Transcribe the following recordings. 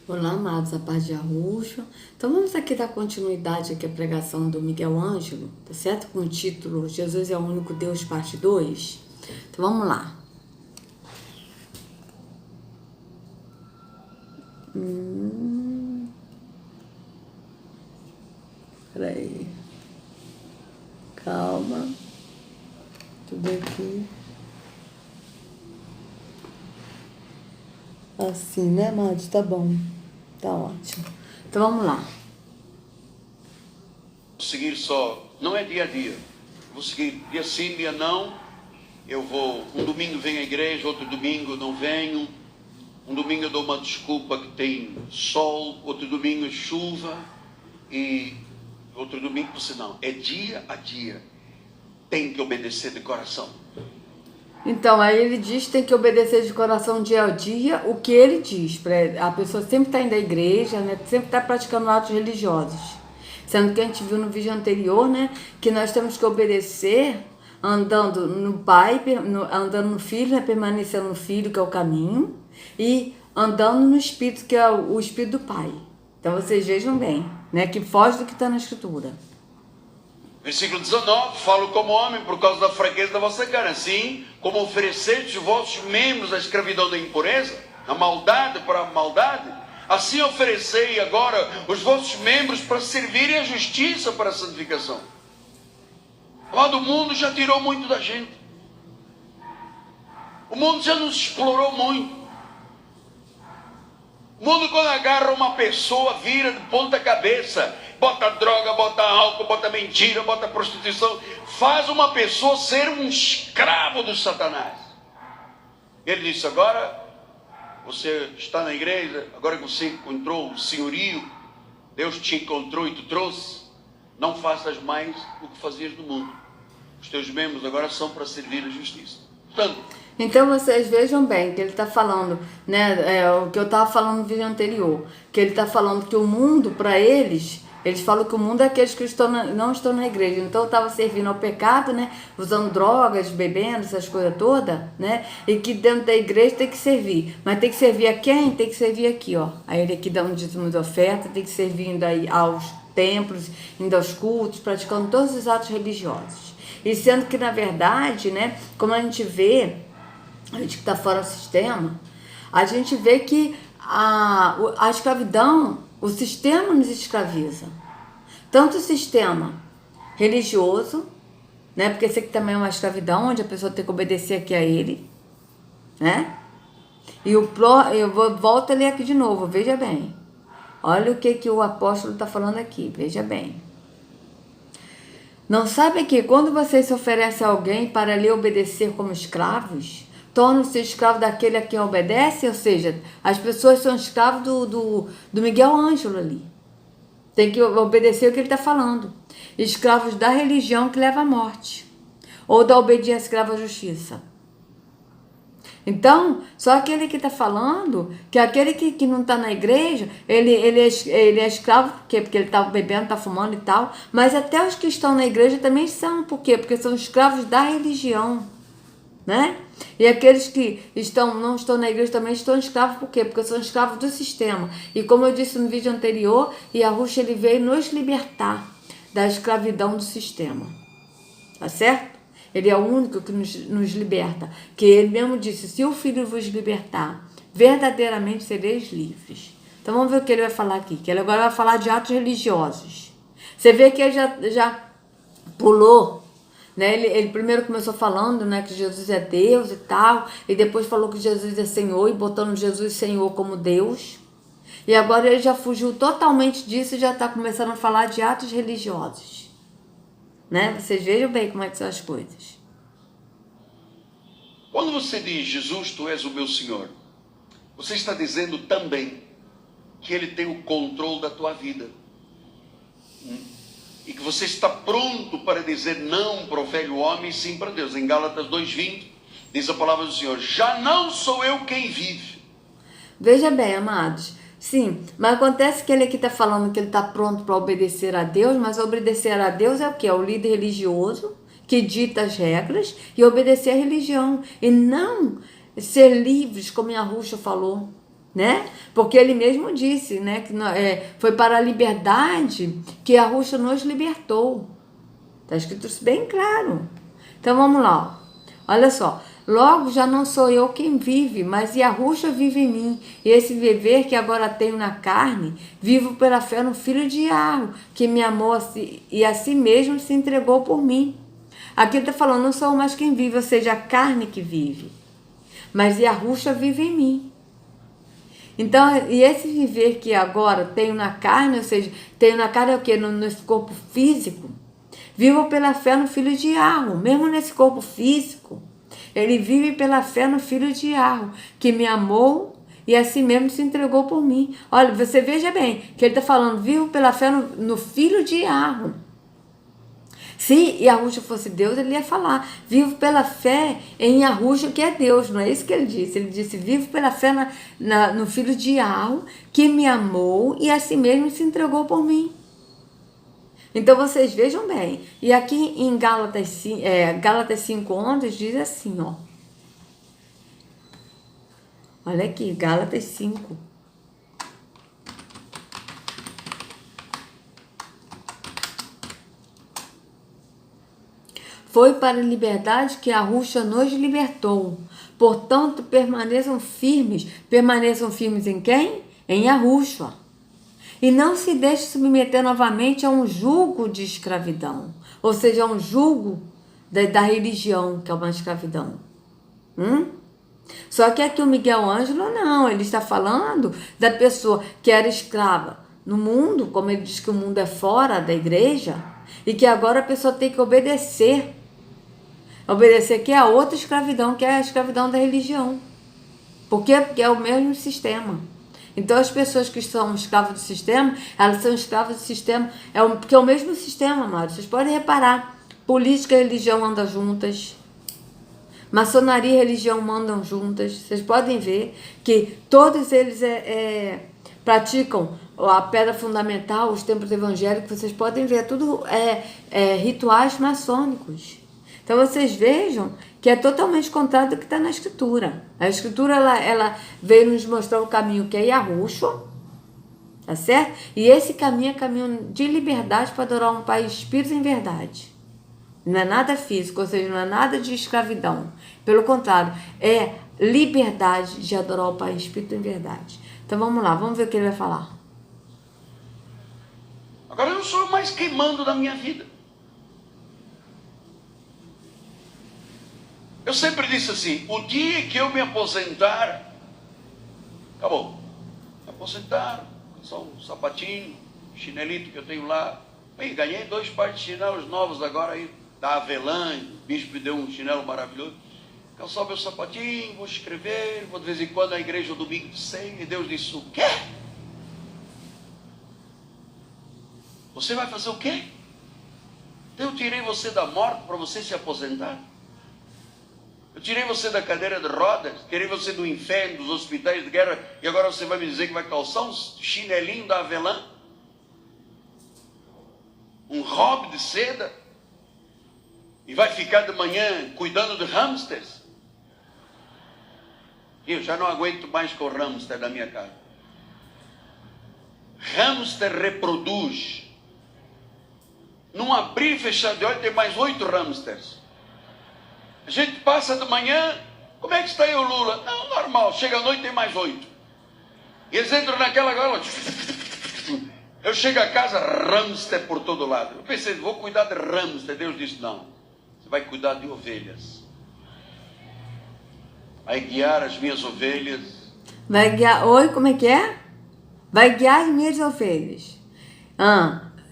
Olá, amados, a paz de Arrucho. Então vamos aqui dar continuidade aqui à pregação do Miguel Ângelo, tá certo? Com o título Jesus é o único Deus, parte 2. Então vamos lá. Peraí. Calma. Tudo aqui. Assim, né, amados? Tá bom. Tá ótimo. Então vamos lá. Vou seguir só, não é dia a dia. Vou seguir dia sim, dia não. Eu vou, um domingo venho à igreja, outro domingo não venho. Um domingo eu dou uma desculpa que tem sol, outro domingo é chuva. E outro domingo, você não. É dia a dia. Tem que obedecer de coração. Então, aí ele diz que tem que obedecer de coração dia a dia o que ele diz. A pessoa sempre está indo à igreja, né? Sempre está praticando atos religiosos. Sendo que a gente viu no vídeo anterior, né? Que nós temos que obedecer andando no Pai, andando no Filho, né? Permanecendo no Filho, que é o caminho. E andando no Espírito, que é o Espírito do Pai. Então, vocês vejam bem, né? Que foge do que está na Escritura. Versículo 19, falo como homem por causa da fraqueza da vossa carne, assim como ofereceis os vossos membros à escravidão da impureza, a maldade para a maldade, assim oferecei agora os vossos membros para servirem a justiça para a santificação. O mundo já tirou muito da gente, o mundo já nos explorou muito. O mundo, quando agarra uma pessoa, vira de ponta cabeça, bota droga, bota álcool, bota mentira, bota prostituição, faz uma pessoa ser um escravo do Satanás. Ele disse: agora você está na igreja, agora que você encontrou o senhorio, Deus te encontrou e te trouxe, não faças mais o que fazias no mundo. Os teus membros agora são para servir a justiça. Portanto, então vocês vejam bem que ele está falando, né, o que eu estava falando no vídeo anterior, que ele está falando que o mundo, para eles falam que o mundo é aqueles que não estão na igreja. Então estava servindo ao pecado, né, usando drogas, bebendo, essas coisas todas, né, e que dentro da igreja tem que servir. Mas tem que servir a quem? Tem que servir aqui, ó. Aí ele aqui dando dízimo de oferta, tem que servir indo aí aos templos, indo aos cultos, praticando todos os atos religiosos. E sendo que, na verdade, né, como a gente vê, a gente que está fora do sistema, a gente vê que a escravidão, o sistema nos escraviza. Tanto o sistema religioso, né? Porque esse aqui também é uma escravidão, onde a pessoa tem que obedecer aqui a ele, né? E volto a ler aqui de novo, veja bem. Olha o que o apóstolo está falando aqui, veja bem. Não sabem que quando vocês se oferecem a alguém para lhe obedecer como escravos, tornam-se escravos daquele a quem obedece? Ou seja, as pessoas são escravos do Miguel Ângelo ali. Tem que obedecer o que ele está falando. Escravos da religião que leva à morte. Ou da obediência escrava à justiça. Então, só aquele que está falando, que aquele que não está na igreja, ele é escravo, porque ele está bebendo, está fumando e tal, mas até os que estão na igreja também são, por quê? Porque são escravos da religião, né? E aqueles que não estão na igreja também estão escravos, por quê? Porque são escravos do sistema. E como eu disse no vídeo anterior, Yahushua, ele veio nos libertar da escravidão do sistema, tá certo? Ele é o único que nos liberta. Que ele mesmo disse: se o Filho vos libertar, verdadeiramente sereis livres. Então vamos ver o que ele vai falar aqui. Que ele agora vai falar de atos religiosos. Você vê que ele já pulou, né? Ele primeiro começou falando, né, que Jesus é Deus e tal. E depois falou que Jesus é Senhor, e botando Jesus Senhor como Deus. E agora ele já fugiu totalmente disso e já está começando a falar de atos religiosos. Né? Vocês vejam bem como é que são as coisas. Quando você diz: Jesus, tu és o meu Senhor, você está dizendo também que Ele tem o controle da tua vida. E que você está pronto para dizer não para o velho homem e sim para Deus. Em Gálatas 2:20 diz a palavra do Senhor: já não sou eu quem vive. Veja bem, amados. Sim, mas acontece que ele aqui está falando que ele está pronto para obedecer a Deus, mas obedecer a Deus é o quê? É o líder religioso que dita as regras e obedecer a religião. E não ser livres, como Yahushua falou, né? Porque ele mesmo disse, né, que foi para a liberdade que Yahushua nos libertou. Está escrito isso bem claro. Então vamos lá. Olha só. Logo já não sou eu quem vive, mas Yahushua vive em mim. E esse viver que agora tenho na carne, vivo pela fé no Filho de Yahweh, que me amou e a si mesmo se entregou por mim. Aqui ele está falando, não sou mais quem vive, ou seja, a carne que vive. Mas Yahushua vive em mim. Então, e esse viver que agora tenho na carne, ou seja, tenho na carne é o quê? Nesse corpo físico. Vivo pela fé no Filho de Yahweh, mesmo nesse corpo físico. Ele vive pela fé no Filho de Yahweh, que me amou e assim mesmo se entregou por mim. Olha, você veja bem, que ele está falando, vivo pela fé no Filho de Yahweh. Se Yahushua fosse Deus, ele ia falar, vivo pela fé em Yahushua, que é Deus, não é isso que ele disse. Ele disse, vivo pela fé no Filho de Yahweh, que me amou e assim mesmo se entregou por mim. Então vocês vejam bem, e aqui em Gálatas 5:11 diz assim, ó. Olha aqui, Gálatas 5. Foi para a liberdade que Yahushua nos libertou. Portanto, permaneçam firmes. Permaneçam firmes em quem? Em Yahushua. E não se deixe submeter novamente a um jugo de escravidão. Ou seja, a um jugo da religião, que é uma escravidão. Só que aqui o Miguel Ângelo não, ele está falando da pessoa que era escrava no mundo, como ele diz que o mundo é fora da igreja, e que agora a pessoa tem que obedecer. Obedecer que é a outra escravidão, que é a escravidão da religião. Por quê? Porque é o mesmo sistema. Então as pessoas que são escravas do sistema, elas são escravas do sistema, porque é o mesmo sistema, amados. Vocês podem reparar, política e religião andam juntas, maçonaria e religião andam juntas. Vocês podem ver que todos eles praticam a pedra fundamental, os templos evangélicos, vocês podem ver, tudo rituais maçônicos. Então vocês vejam que é totalmente contrário do que está na Escritura. A Escritura ela veio nos mostrar o caminho que é Yahushua, tá certo? E esse caminho é caminho de liberdade para adorar um Pai Espírito em verdade. Não é nada físico, ou seja, não é nada de escravidão. Pelo contrário, é liberdade de adorar o Pai Espírito em verdade. Então vamos lá, vamos ver o que ele vai falar. Agora eu não sou mais quem mando na minha vida. Eu sempre disse assim, o dia que eu me aposentar, acabou. Me aposentar, só um sapatinho, chinelito que eu tenho lá. Bem, ganhei 2 pares de chinelos novos agora aí, da Avelã, o bispo me deu um chinelo maravilhoso. Calçar meu sapatinho, vou escrever, vou de vez em quando na igreja, domingo de ceia, e Deus disse, o quê? Você vai fazer o quê? Eu tirei você da morte para você se aposentar? Eu tirei você da cadeira de rodas, tirei você do inferno, dos hospitais de guerra, e agora você vai me dizer que vai calçar um chinelinho da Avelã? Um hobby de seda? E vai ficar de manhã cuidando de hamsters? Eu já não aguento mais com o hamster da minha casa. Hamster reproduz. Num abrir e fechar de olho tem mais 8 hamsters. A gente passa de manhã, como é que está aí o Lula? Não, normal, chega à noite tem mais 8. E eles entram naquela gaiola. Eu chego a casa, hamster por todo lado. Eu pensei, vou cuidar de hamster. Deus disse, não, você vai cuidar de ovelhas. Vai guiar as minhas ovelhas. Vai guiar, oi, como é que é? Vai guiar as minhas ovelhas.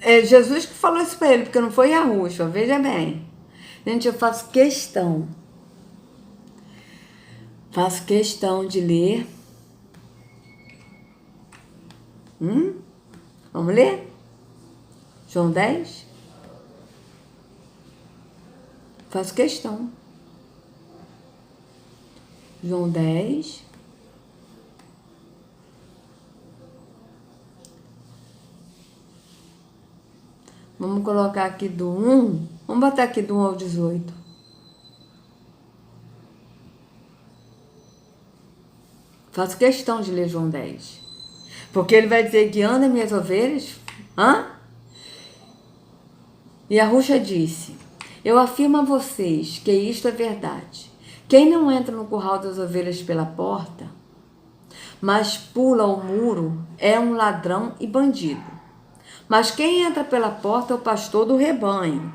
É Jesus que falou isso para ele, porque não foi Yahushua, veja bem. Gente, eu faço questão de ler. Vamos ler? João 10? Faço questão. João 10. Vamos colocar aqui do 1. Vamos botar aqui do 1 ao 18. Faço questão de ler João 10. Porque ele vai dizer, guiando as minhas ovelhas. E Yahushua disse, eu afirmo a vocês que isto é verdade. Quem não entra no curral das ovelhas pela porta, mas pula o muro, é um ladrão e bandido. Mas quem entra pela porta é o pastor do rebanho.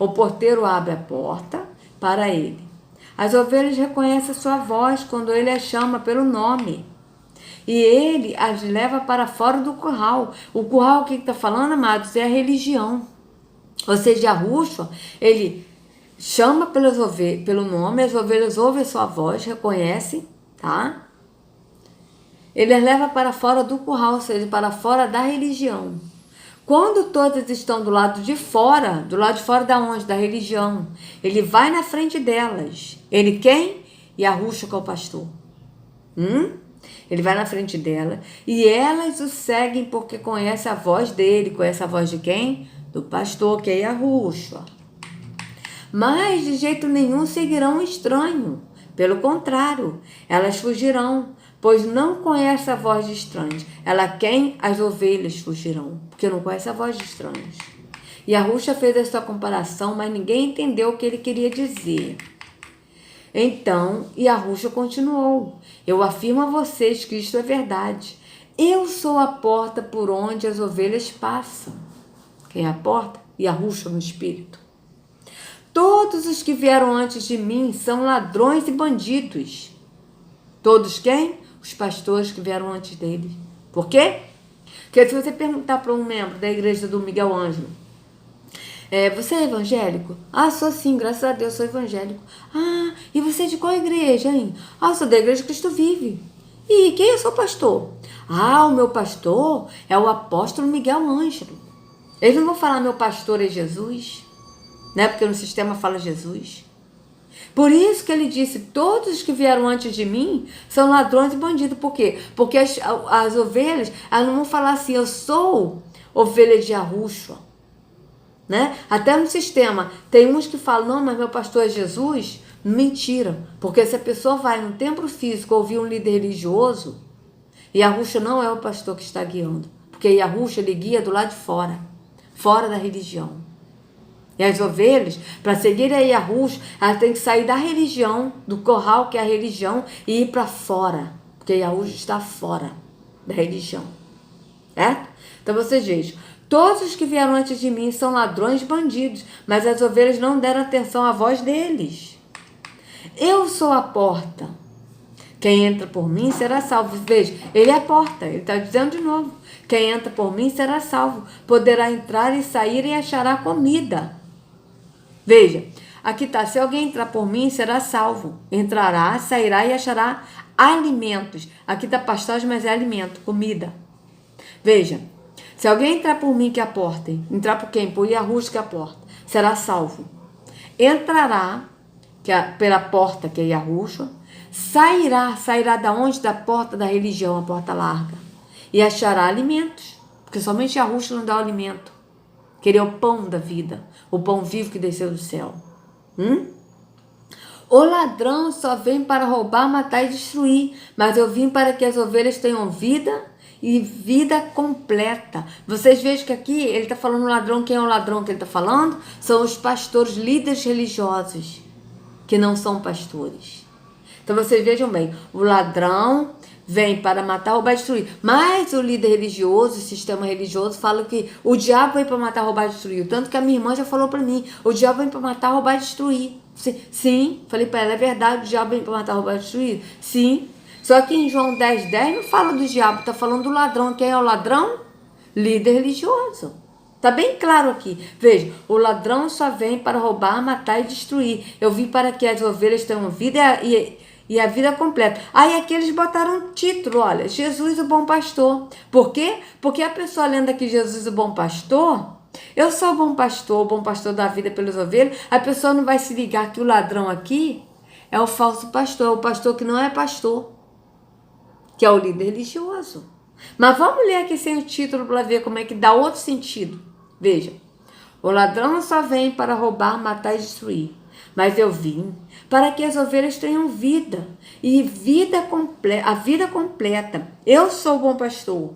O porteiro abre a porta para ele. As ovelhas reconhecem a sua voz quando ele as chama pelo nome. E ele as leva para fora do curral. O curral que está falando, amados, é a religião. Ou seja, Yahushua, ele chama pelo nome, as ovelhas ouvem a sua voz, reconhecem, tá? Ele as leva para fora do curral, ou seja, para fora da religião. Quando todas estão do lado de fora da onde? Da religião. Ele vai na frente delas. Ele quem? Yahushua, que é o pastor. Ele vai na frente dela e elas o seguem porque conhece a voz dele. Conhece a voz de quem? Do pastor, que é Yahushua. Mas de jeito nenhum seguirão um estranho. Pelo contrário, elas fugirão, pois não conhece a voz de estranhos. As ovelhas fugirão, porque não conhece a voz de estranhos. E Yahushua fez essa comparação, mas ninguém entendeu o que ele queria dizer. Então, Yahushua continuou, eu afirmo a vocês que isto é verdade. Eu sou a porta por onde as ovelhas passam. Quem é a porta? Yahushua no Espírito. Todos os que vieram antes de mim são ladrões e bandidos. Todos quem? Os pastores que vieram antes dele. Por quê? Porque se você perguntar para um membro da igreja do Miguel Ângelo, você é evangélico? Sou sim, graças a Deus sou evangélico. E você é de qual igreja, hein? Sou da igreja Cristo Vive. E quem é o seu pastor? O meu pastor é o apóstolo Miguel Ângelo. Eles não vão falar meu pastor é Jesus, né? Porque no sistema fala Jesus. Por isso que ele disse, todos os que vieram antes de mim são ladrões e bandidos. Por quê? Porque as ovelhas, elas não vão falar assim, eu sou ovelha de Yahushua. Né? Até no sistema, tem uns que falam, não, mas meu pastor é Jesus. Mentira, porque se a pessoa vai no templo físico ouvir um líder religioso, Yahushua não é o pastor que está guiando, porque Yahushua ele guia do lado de fora, fora da religião. E as ovelhas, para seguir a Yahushua, elas têm que sair da religião, do curral que é a religião, e ir para fora, porque Yahushua está fora da religião. Certo? Então vocês vejam, todos os que vieram antes de mim são ladrões e bandidos, mas as ovelhas não deram atenção à voz deles. Eu sou a porta. Quem entra por mim será salvo. Veja, ele é a porta, ele está dizendo de novo. Quem entra por mim será salvo. Poderá entrar e sair e achará comida. Veja, aqui está, se alguém entrar por mim será salvo. Entrará, sairá e achará alimentos. Aqui está pastagem, mas é alimento, comida. Veja, se alguém entrar por mim que é a porta, entrar por quem? Por Yahushua que é a porta, será salvo. Entrará pela porta que é Yahushua, sairá da onde? Da porta da religião, a porta larga, e achará alimentos, porque somente Yahushua não dá o alimento, que ele é o pão da vida, o pão vivo que desceu do céu. O ladrão só vem para roubar, matar e destruir, mas eu vim para que as ovelhas tenham vida e vida completa. Vocês vejam que aqui ele está falando ladrão. Quem é o ladrão que ele está falando? São os pastores, líderes religiosos, que não são pastores. Então vocês vejam bem, o ladrão vem para matar, roubar e destruir. Mas o líder religioso, o sistema religioso, fala que o diabo vem para matar, roubar e destruir. Tanto que a minha irmã já falou para mim, o diabo vem para matar, roubar e destruir. Sim, falei para ela, é verdade, o diabo vem para matar, roubar e destruir? Sim. Só que em João 10:10 não fala do diabo, está falando do ladrão. Quem é o ladrão? Líder religioso. Está bem claro aqui. Veja, o ladrão só vem para roubar, matar e destruir. Eu vim para que as ovelhas tenham vida e a vida completa. Aí aqui eles botaram um título, olha, Jesus o bom pastor. Por quê? Porque a pessoa lendo aqui Jesus o bom pastor, eu sou o bom pastor da vida pelas ovelhas, a pessoa não vai se ligar que o ladrão aqui é o falso pastor, é o pastor que não é pastor, que é o líder religioso. Mas vamos ler aqui sem o título para ver como é que dá outro sentido. Veja, o ladrão só vem para roubar, matar e destruir. Mas eu vim para que as ovelhas tenham vida, e a vida completa. Eu sou o bom pastor.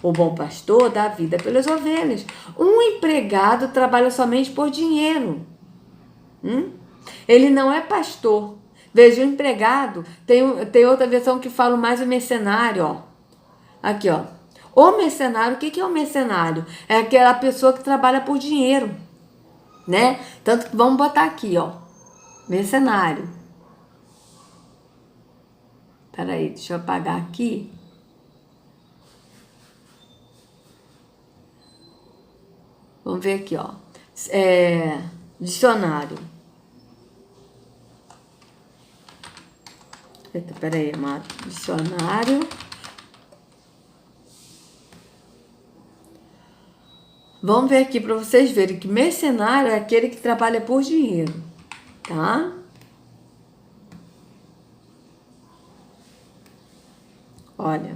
O bom pastor dá a vida pelas ovelhas. Um empregado trabalha somente por dinheiro. Ele não é pastor. Veja, o empregado, tem outra versão que fala mais o mercenário, ó. Aqui, ó. O mercenário, o que é o mercenário? É aquela pessoa que trabalha por dinheiro, né? Tanto que vamos botar aqui, ó. Mercenário. Peraí, deixa eu apagar aqui. Vamos ver aqui, ó. Dicionário. Eita, peraí, dicionário. Vamos ver aqui para vocês verem que mercenário é aquele que trabalha por dinheiro, tá? Olha.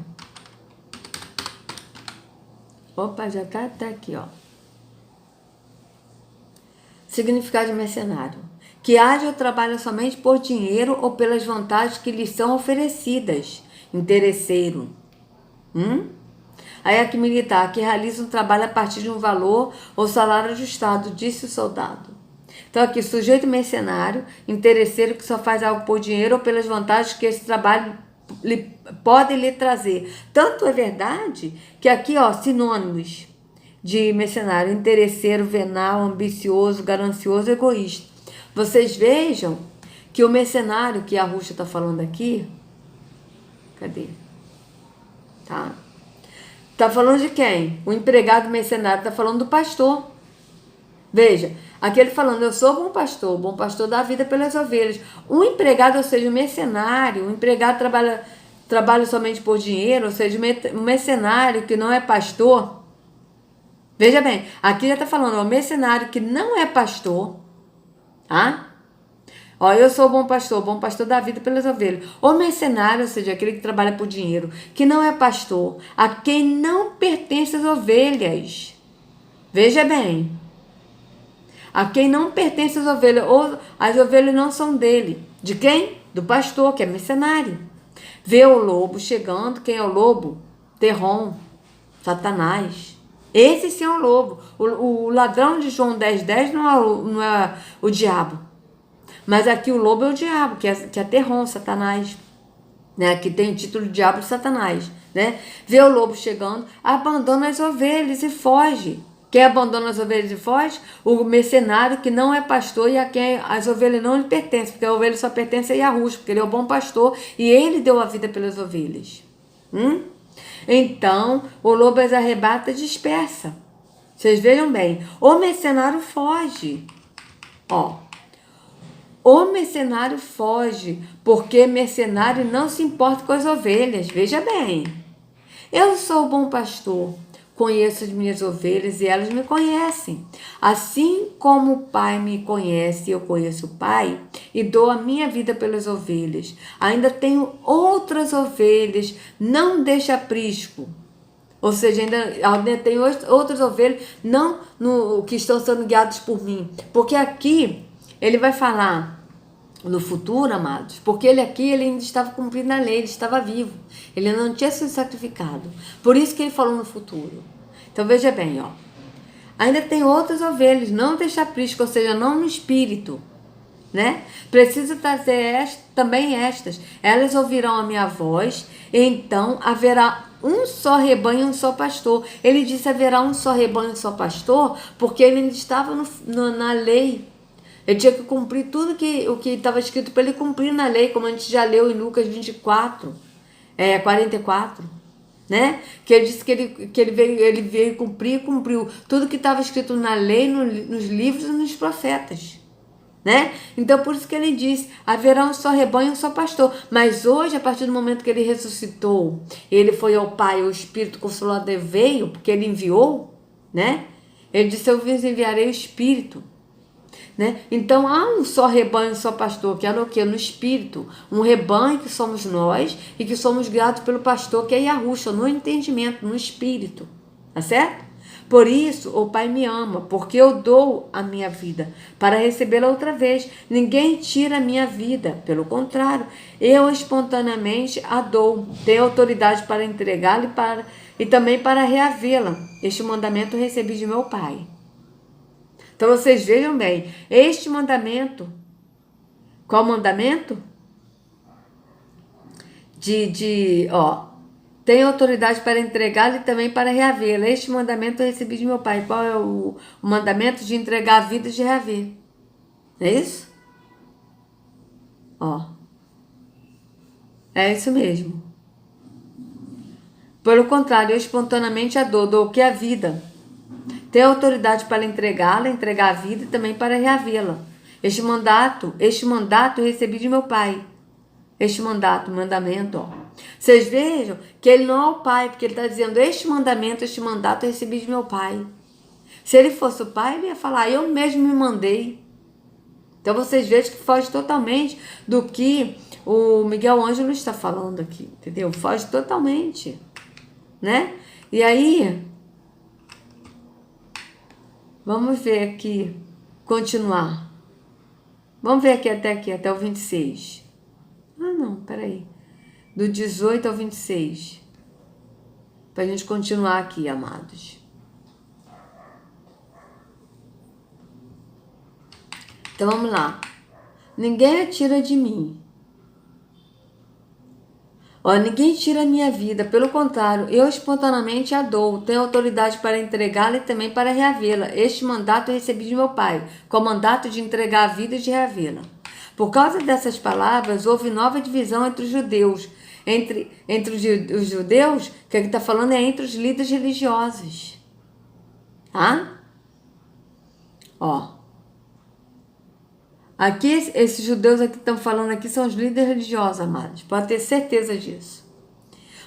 Opa, já tá aqui, ó. Significado de mercenário. Que age ou trabalha somente por dinheiro ou pelas vantagens que lhes são oferecidas. Interesseiro. Aí aqui militar, que realiza um trabalho a partir de um valor ou salário ajustado, disse o soldado. Então aqui, sujeito mercenário, interesseiro que só faz algo por dinheiro ou pelas vantagens que esse trabalho pode lhe trazer. Tanto é verdade que aqui, ó, sinônimos de mercenário: interesseiro, venal, ambicioso, ganancioso, egoísta. Vocês vejam que o mercenário que a Rússia está falando aqui, cadê? Tá? Tá falando de quem? O empregado mercenário está falando do pastor. Veja, aqui ele falando, eu sou o bom pastor dá a vida pelas ovelhas. Um empregado, ou seja, um mercenário, um empregado trabalha somente por dinheiro, ou seja, um mercenário que não é pastor. Veja bem, aqui já está falando, o mercenário que não é pastor, tá? Ó, eu sou o bom pastor dá a vida pelas ovelhas. O mercenário, ou seja, aquele que trabalha por dinheiro, que não é pastor, a quem não pertence as ovelhas. Veja bem, a quem não pertence as ovelhas, ou as ovelhas não são dele. De quem? Do pastor, que é mercenário. Vê o lobo chegando, quem é o lobo? Terrom, Satanás. Esse sim é o lobo. O ladrão de João 10:10 não é o diabo. Mas aqui o lobo é o diabo, que é Terrom, Satanás. Né? Aqui tem o título de diabo e Satanás. Né? Vê o lobo chegando, abandona as ovelhas e foge. Quem abandona as ovelhas e foge? O mercenário que não é pastor e a quem as ovelhas não lhe pertencem. Porque a ovelha só pertence a Yahushua, porque ele é o bom pastor e ele deu a vida pelas ovelhas. Então, o lobo as arrebata e dispersa. Vocês vejam bem. O mercenário foge. Ó. O mercenário foge, porque mercenário não se importa com as ovelhas. Veja bem. Eu sou o bom pastor. Conheço as minhas ovelhas e elas me conhecem. Assim como o Pai me conhece e eu conheço o Pai, e dou a minha vida pelas ovelhas. Ainda tenho outras ovelhas, não deixa aprisco. Ou seja, ainda tem outras ovelhas que estão sendo guiadas por mim. Porque aqui ele vai falar no futuro, amados, porque ele ainda estava cumprindo a lei, ele estava vivo, ele não tinha sido sacrificado, por isso que ele falou no futuro. Então veja bem, ó, ainda tem outras ovelhas, não deixa aprisco, ou seja, não no espírito, né? Preciso trazer também estas, elas ouvirão a minha voz, e então haverá um só rebanho e um só pastor. Ele disse haverá um só rebanho e um só pastor, porque ele ainda estava na lei. Ele tinha que cumprir tudo o que estava escrito para ele cumprir na lei, como a gente já leu em Lucas 24, 44, né? Que ele disse que ele veio cumprir e cumpriu tudo que estava escrito na lei, nos livros e nos profetas, né? Então, por isso que ele disse, haverá um só rebanho e um só pastor. Mas hoje, a partir do momento que ele ressuscitou, ele foi ao Pai, o Espírito Consolador veio, porque ele enviou, né? Ele disse, eu vos enviarei o Espírito. Né? Então há um só rebanho, um só pastor, que é no que? No espírito. Um rebanho que somos nós e que somos guiados pelo pastor, que é Yahushua, no entendimento, no espírito. Tá certo? Por isso, o Pai me ama, porque eu dou a minha vida para recebê-la outra vez. Ninguém tira a minha vida, pelo contrário, eu espontaneamente a dou. Tenho autoridade para entregá-la e também para reavê-la. Este mandamento recebi de meu Pai. Então vocês vejam bem, este mandamento, qual mandamento? Tenho autoridade para entregá-la e também para reavê-la. Este mandamento eu recebi de meu Pai. Qual é o mandamento? De entregar a vida e de reaver. É isso? É isso mesmo. Pelo contrário, eu espontaneamente a dou o que é a vida. Tenho autoridade para entregá-la, entregar a vida e também para reavê-la. Este mandato eu recebi de meu Pai. Este mandamento, Vocês vejam que ele não é o Pai, porque ele está dizendo, este mandato eu recebi de meu Pai. Se ele fosse o Pai, ele ia falar, eu mesmo me mandei. Então vocês vejam que foge totalmente do que o Miguel Ângelo está falando aqui, entendeu? Foge totalmente, né? E aí, vamos ver aqui, continuar. Vamos ver até o 26. Não, peraí. Do 18 ao 26. Para a gente continuar aqui, amados. Então vamos lá. Ninguém a tira de mim. Ninguém tira a minha vida. Pelo contrário, eu espontaneamente a dou. Tenho autoridade para entregá-la e também para reavê-la. Este mandato eu recebi de meu Pai, com o mandato de entregar a vida e de reavê-la. Por causa dessas palavras, houve nova divisão entre os judeus. Entre os judeus, que aqui está falando é entre os líderes religiosos. Tá? Aqui, esses judeus aqui que estão falando aqui são os líderes religiosos, amados. Pode ter certeza disso.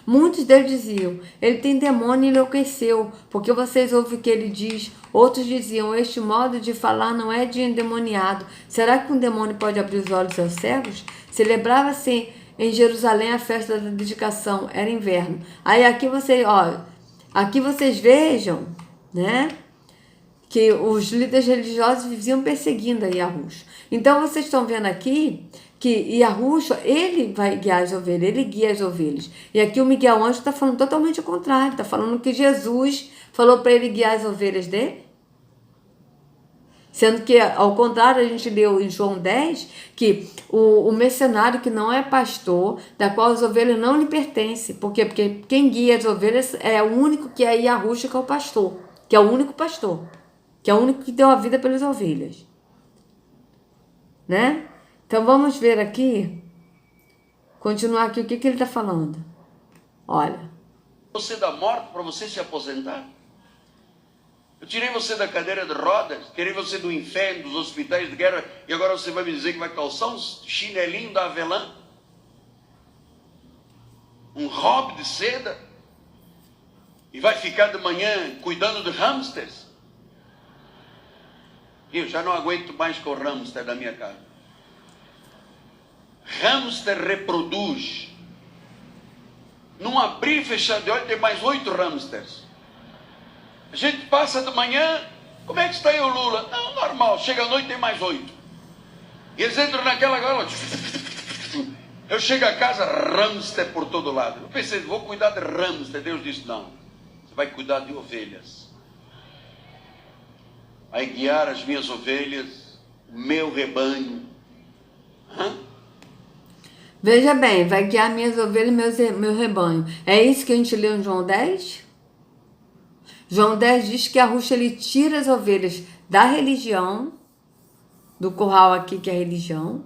Muitos deles diziam, ele tem demônio e enlouqueceu, porque vocês ouvem o que ele diz. Outros diziam, este modo de falar não é de endemoniado. Será que um demônio pode abrir os olhos aos cegos? Celebrava-se em Jerusalém a festa da dedicação, era inverno. Aí aqui vocês vejam, né, que os líderes religiosos viviam perseguindo a Yahushua. Então vocês estão vendo aqui que Yahushua, ele vai guiar as ovelhas, ele guia as ovelhas. E aqui o Miguel Ângelo está falando totalmente o contrário, está falando que Jesus falou para ele guiar as ovelhas dele. Sendo que, ao contrário, a gente leu em João 10 que o mercenário que não é pastor, da qual as ovelhas não lhe pertencem. Por quê? Porque quem guia as ovelhas é o único que é Yahushua, que é o pastor. Que é o único pastor. Que é o único que deu a vida pelas ovelhas. Né? Então vamos ver aqui, continuar aqui o que ele está falando. Olha. Você da morte para você se aposentar? Eu tirei você da cadeira de rodas, tirei você do inferno, dos hospitais de guerra, e agora você vai me dizer que vai calçar um chinelinho da Avelã? Um hobby de seda? E vai ficar de manhã cuidando de hamsters? Eu já não aguento mais com o hamster da minha casa. Hamster reproduz. Num abrir e fechar de olho tem mais 8 hamsters. A gente passa de manhã, como é que está aí o Lula? Não, normal, chega à noite tem mais 8. E eles entram naquela gaiola. Eu chego a casa, hamster por todo lado. Eu pensei, vou cuidar de hamster. Deus disse, não, você vai cuidar de ovelhas. Vai guiar as minhas ovelhas, o meu rebanho. Veja bem, vai guiar minhas ovelhas e meu rebanho. É isso que a gente leu em João 10? João 10 diz que Yahushua, ele tira as ovelhas da religião, do curral aqui que é a religião,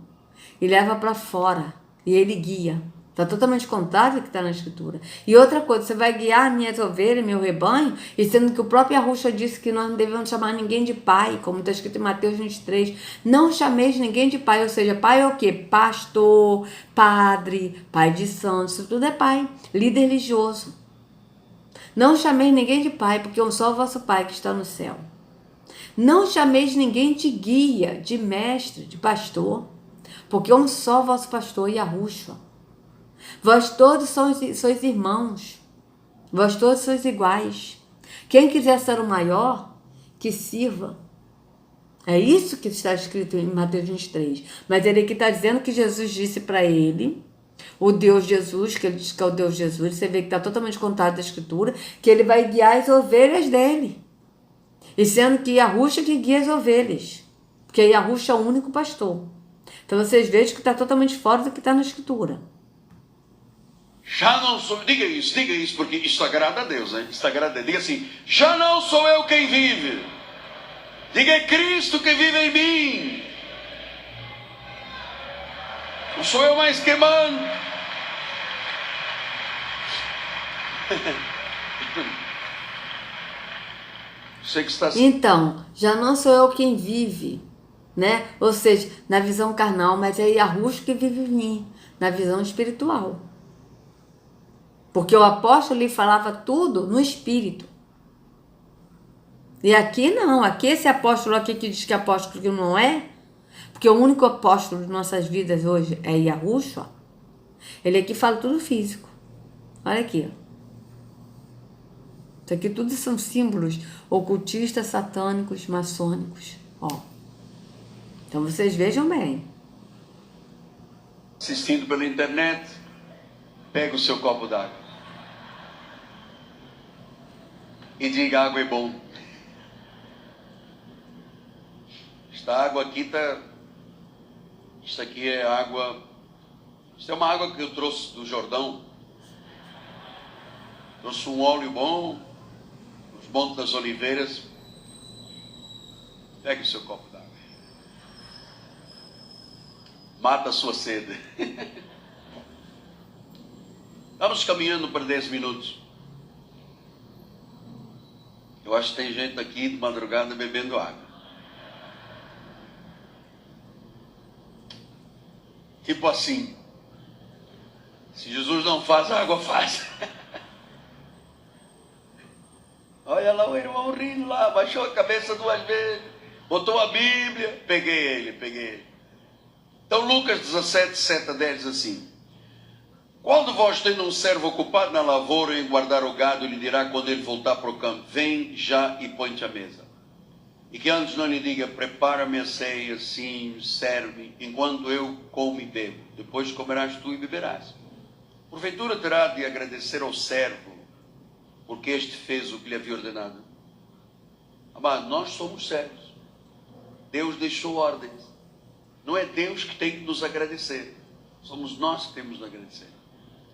e leva para fora. E ele guia. Está totalmente contrário ao que está na escritura. E outra coisa, você vai guiar minhas ovelhas, meu rebanho, e sendo que o próprio Yahushua disse que nós não devemos chamar ninguém de pai, como está escrito em Mateus 23. Não chameis ninguém de pai, ou seja, pai é o quê? Pastor, padre, pai de santo, isso tudo é pai, líder religioso. Não chameis ninguém de pai, porque um só o vosso pai que está no céu. Não chameis ninguém de guia, de mestre, de pastor, porque um só o vosso pastor, Yahushua. Vós todos sois irmãos, vós todos sois iguais. Quem quiser ser o maior, que sirva. É isso que está escrito em Mateus 23. Mas ele aqui está dizendo que Jesus disse para ele, o Deus Jesus, que ele diz que é o Deus Jesus, você vê que está totalmente contado da Escritura, que ele vai guiar as ovelhas dele. E sendo que Yahushua que guia as ovelhas. Porque Yahushua é o único pastor. Então vocês vejam que está totalmente fora do que está na Escritura. Já não sou, diga isso, porque isso agrada a Deus, né? Isso agrada a Deus. Diga assim, já não sou eu quem vive. Diga, é Cristo que vive em mim. Não sou eu mais que mando. Sei que está assim. Então, já não sou eu quem vive, né? Ou seja, na visão carnal, mas é Yahushua que vive em mim, na visão espiritual. Porque o apóstolo lhe falava tudo no espírito. E aqui não, aqui esse apóstolo aqui que diz que é apóstolo que não é, porque o único apóstolo de nossas vidas hoje é Yahushua, ele aqui fala tudo físico. Olha aqui. Isso aqui tudo são símbolos ocultistas, satânicos, maçônicos. Ó. Então vocês vejam bem. Assistindo pela internet, pega o seu copo d'água e diga, água é bom. Esta água aqui está... Isso aqui é água... Isso é uma água que eu trouxe do Jordão. Trouxe um óleo bom, os Montes das Oliveiras. Pegue o seu copo d'água. Mata a sua sede. Estamos caminhando para 10 minutos. Eu acho que tem gente aqui de madrugada bebendo água. Tipo assim, se Jesus não faz, a água faz. Olha lá o irmão rindo lá, baixou a cabeça 2 vezes, botou a Bíblia, peguei ele. Então Lucas 17, 7 a 10 diz assim: qual de vós tendo um servo ocupado na lavoura em guardar o gado, lhe dirá quando ele voltar para o campo, vem já e põe-te à mesa? E que antes não lhe diga, prepara-me a ceia, sim, serve, enquanto eu como e bebo. Depois comerás tu e beberás. Porventura terá de agradecer ao servo, porque este fez o que lhe havia ordenado. Amado, nós somos servos. Deus deixou ordens. Não é Deus que tem que nos agradecer. Somos nós que temos de agradecer.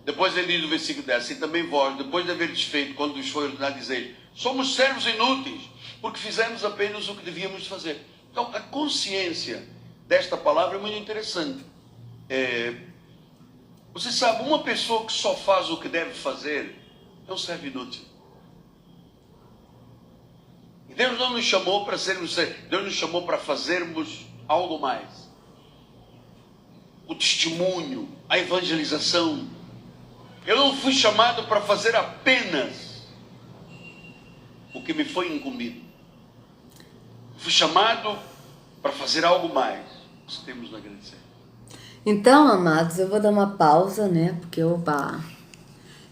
Depois ele diz no versículo 10, assim também vós, depois de haver desfeito, quando vos foi ordenado dizer, somos servos inúteis, porque fizemos apenas o que devíamos fazer. Então, a consciência desta palavra é muito interessante. Você sabe, uma pessoa que só faz o que deve fazer é um servo inútil. E Deus não nos chamou para sermos, Deus nos chamou para fazermos algo mais. O testemunho, a evangelização. Eu não fui chamado para fazer apenas o que me foi incumbido. Fui chamado para fazer algo mais. Nós temos de agradecer. Então, amados, eu vou dar uma pausa, né? Porque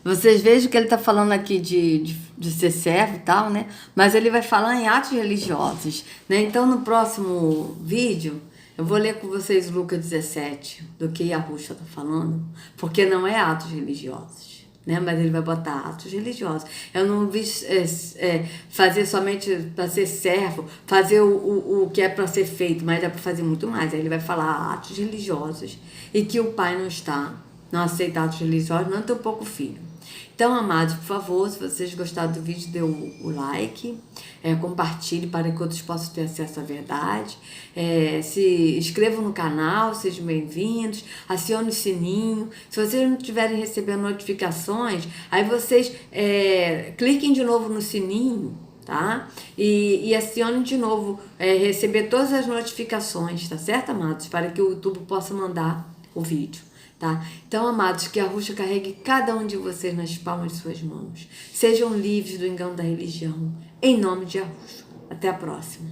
vocês vejam que ele está falando aqui de ser servo e tal, né? Mas ele vai falar em atos religiosos, né? Então, no próximo vídeo, eu vou ler com vocês Lucas 17, do que Yahushua está falando, porque não é atos religiosos, né? Mas ele vai botar atos religiosos. Eu não vi fazer somente para ser servo, fazer o que é para ser feito, mas é para fazer muito mais. Aí ele vai falar atos religiosos e que o pai não aceita atos religiosos, não tem pouco filho. Então, amados, por favor, se vocês gostaram do vídeo, dê o like, compartilhe para que outros possam ter acesso à verdade, se inscrevam no canal, sejam bem-vindos, acione o sininho. Se vocês não estiverem recebendo notificações, aí vocês cliquem de novo no sininho, tá? E acionem de novo, receber todas as notificações, tá certo, amados? Para que o YouTube possa mandar o vídeo. Tá? Então, amados, que Yahushua carregue cada um de vocês nas palmas de suas mãos. Sejam livres do engano da religião. Em nome de Yahushua. Até a próxima.